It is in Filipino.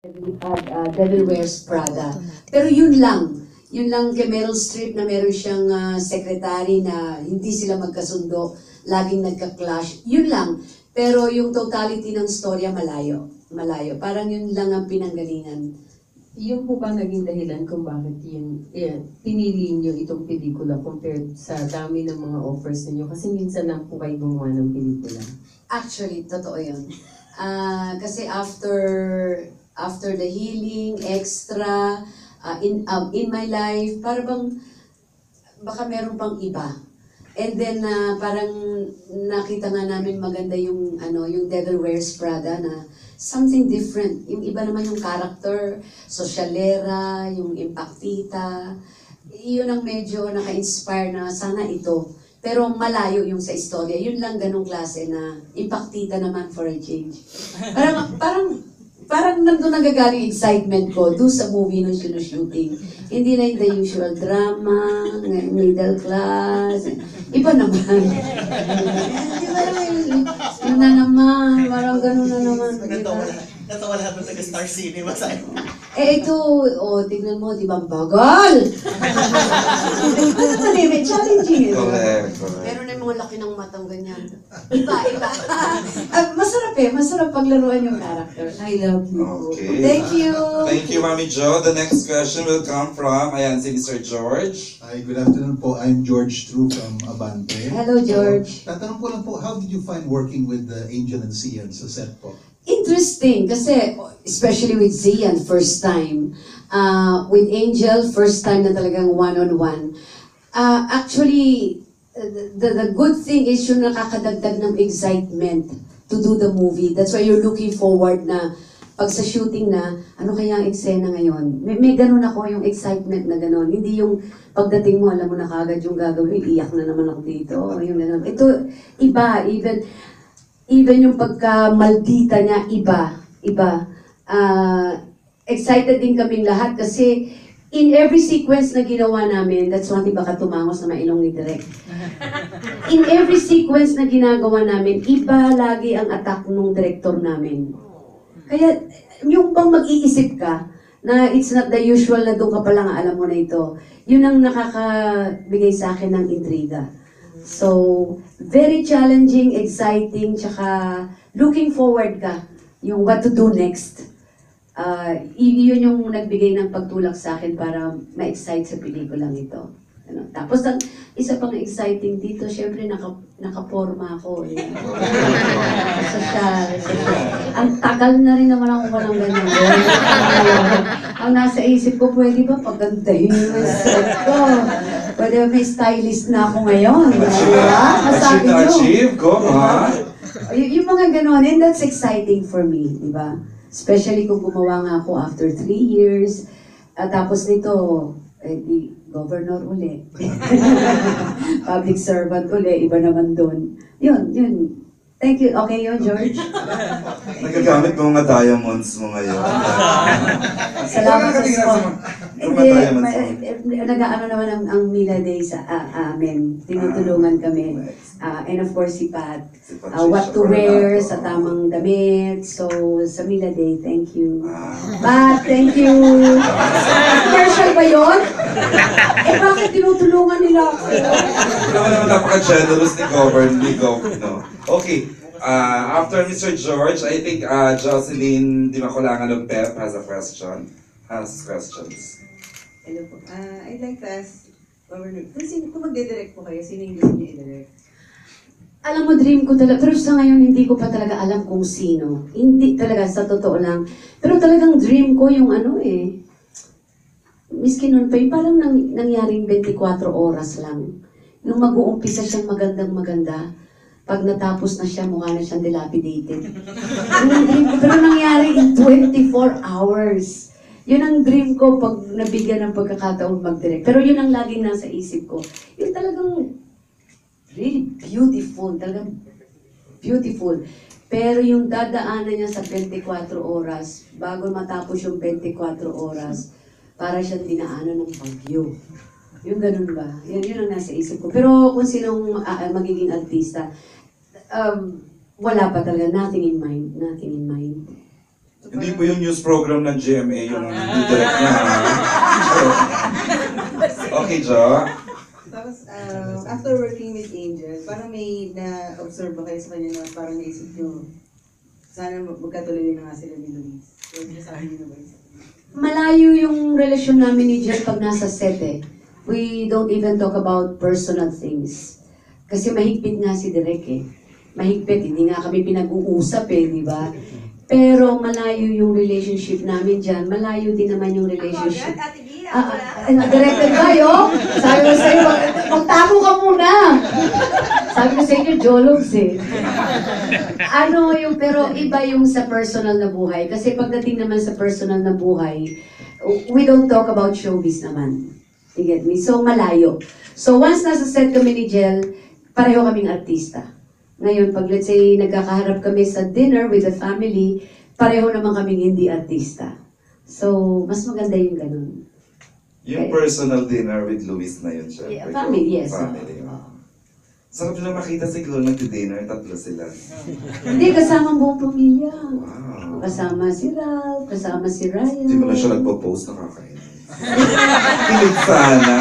Devil Wears Prada. Pero yun lang kay Meryl Streep na meron siyang secretary na hindi sila magkasundo, laging nagka-clash. Yun lang. Pero yung totality ng storya malayo. Malayo. Parang yun lang ang pinanggalingan. Yung po ba naging dahilan kung bakit pinili niyo itong pelikula compared sa dami ng mga offers niyo? Kasi minsan lang po kayo gumawa ng pelikula. Actually, totoo yun. Kasi after The Healing, Extra, in My Life, parang baka meron pang iba. And then parang nakita nga namin maganda yung Devil Wears Prada na something different. Yung iba naman yung character, sosyalera, yung impactita. Yun ang medyo naka-inspire na sana ito. Pero malayo yung sa istorya. Yun lang ganong klase na impactita naman for a change. Parang nandun nagagaling excitement ko doon sa movie nung shooting. Hindi na yung the usual drama, middle class. Iba naman. Iba naman. Yun na naman. Parang ganun na naman. Natawa lahat ng taga-Star Cinema sa'yo. Ito, tignan mo, di ba ang bagal? Ano naman may challenging. Correct. Meron na yung mga laki ng matang ganyan. Iba. Masarap paglaruan yung character. I love you. Okay. Thank you. Thank you, Mami Jo. The next question will come from, ayan, si Mr. George. Hi, good afternoon po. I'm George True from Abante. Hello, George. Tatanong ko lang po, how did you find working with Angel and Cian sa set po? Interesting kasi especially with Zian first time, with Angel first time na talagang one-on-one. Actually, the good thing is yung nakakadagdag ng excitement to do the movie. That's why you're looking forward na pag sa shooting na, ano kaya ang eksena ngayon? May ganun ako, yung excitement na ganun. Hindi yung pagdating mo, alam mo na kagad yung gagawin, iyak na naman ako dito. Yung ganun. Ito, iba, even yung pagka-maldita niya, iba. Excited din kaming lahat kasi in every sequence na ginawa namin, that's one thing baka tumangos na mailong ni Direk. In every sequence na ginagawa namin, iba lagi ang attack nung director namin. Kaya yung bang mag-iisip ka na it's not the usual na doon ka palang alam mo na ito, yun ang nakakabigay sa akin ng intriga. So, very challenging, exciting, tsaka looking forward ka yung what to do next. Yun yung nagbigay ng pagtulak sa akin para ma-excite sa pelikulang ito. Tapos ang isa pang exciting dito, syempre nakaporma ako. Sosyal. Ang tagal na rin naman ako walang ganyan. Ang nasa isip ko, pwede ba pagandahin yung set ko? Pwede ba may stylist na ako ngayon? Achieve, go, ha? Yung mga ganon, and that's exciting for me, di ba? Especially kung gumawa nga ako after 3 years. Tapos nito, di governor uli. Public servant uli, iba naman doon. Yun. Thank you. Okay yun, George? Nagagamit mo mga diamonds mo ngayon. Salamat sa spot. Hindi, nag-ano naman ang Mila Day sa amin. Tinutulungan kami. And of course, si Pat. What to wear sa tamang damit. So, sa Mila Day, thank you. Pat, thank you. Commercial ba yun? Bakit tinutulungan nila ako? Naman napaka-generous ni Governor, no? Okay. After Mr. George, I think Jocelyn Di Maculangan of PEP has questions. Hello po. I'd like to ask, Governor, kung magdidirect po kayo, sino yung gusto niyo i-direct? Alam mo, dream ko talaga, pero sa ngayon hindi ko pa talaga alam kung sino. Hindi talaga, sa totoo lang. Pero talagang dream ko yung miskin nun pa, yung parang nangyaring 24 oras lang. Nung mag-uumpisa siyang magandang-maganda, pag natapos na siya, mukha na siyang dilapidated. Yun ang dream ko, pero nangyari in 24 hours. Yun ang dream ko pag nabigyan ng pagkakataon mag-direct. Pero yun ang laging nasa isip ko. Yung talagang really beautiful, talagang beautiful. Pero yung dadaanan niya sa 24 oras, bago matapos yung 24 oras, para siyang dinaanan ng bagyo. Yung ganun ba? Yun ang nasa isip ko. Pero kung sinong magiging artista, wala pa talaga. Nothing in mind. Hindi po yung news program ng GMA yung direct niya. Okay, Jo. Tapos, after working with Angel, parang may na-observe ba kayo sa kanya na parang naisip nyo, sana magkatuloy na nga sila ni Luis. So, sabi nyo na ba yun? Malayo yung relasyon namin ni Jen pag nasa set eh. We don't even talk about personal things. Kasi mahigpit nga si Direk eh. Mahigpit, hindi nga kami pinag-uusap eh, di ba? Pero malayo yung relationship namin dyan. Malayo din naman yung relationship. Ate Gia, Nag-directed kayo? Sabi ko sa'yo, magtago ka muna. Sabi ko sa inyo, jologs eh. Pero iba yung sa personal na buhay. Kasi pagdating naman sa personal na buhay, we don't talk about showbiz naman. You get me? So, malayo. So, once nasa set kami ni Jel, pareho kaming artista. Ngayon, pag let's say, nagkakaharap kami sa dinner with the family, pareho naman kaming hindi artista. So, mas maganda yung ganun. Yung personal dinner with Luis na yun, syempre. Yeah, family, yes. Family. Sarap nyo na makita si Chloe nag-dinner, tatlo sila. Hindi, kasama ang buong pamilya. Wow. Kasama si Ralph, kasama si Ryan. Hindi mo na siya nagpo-post, nakakain. Kilig sana.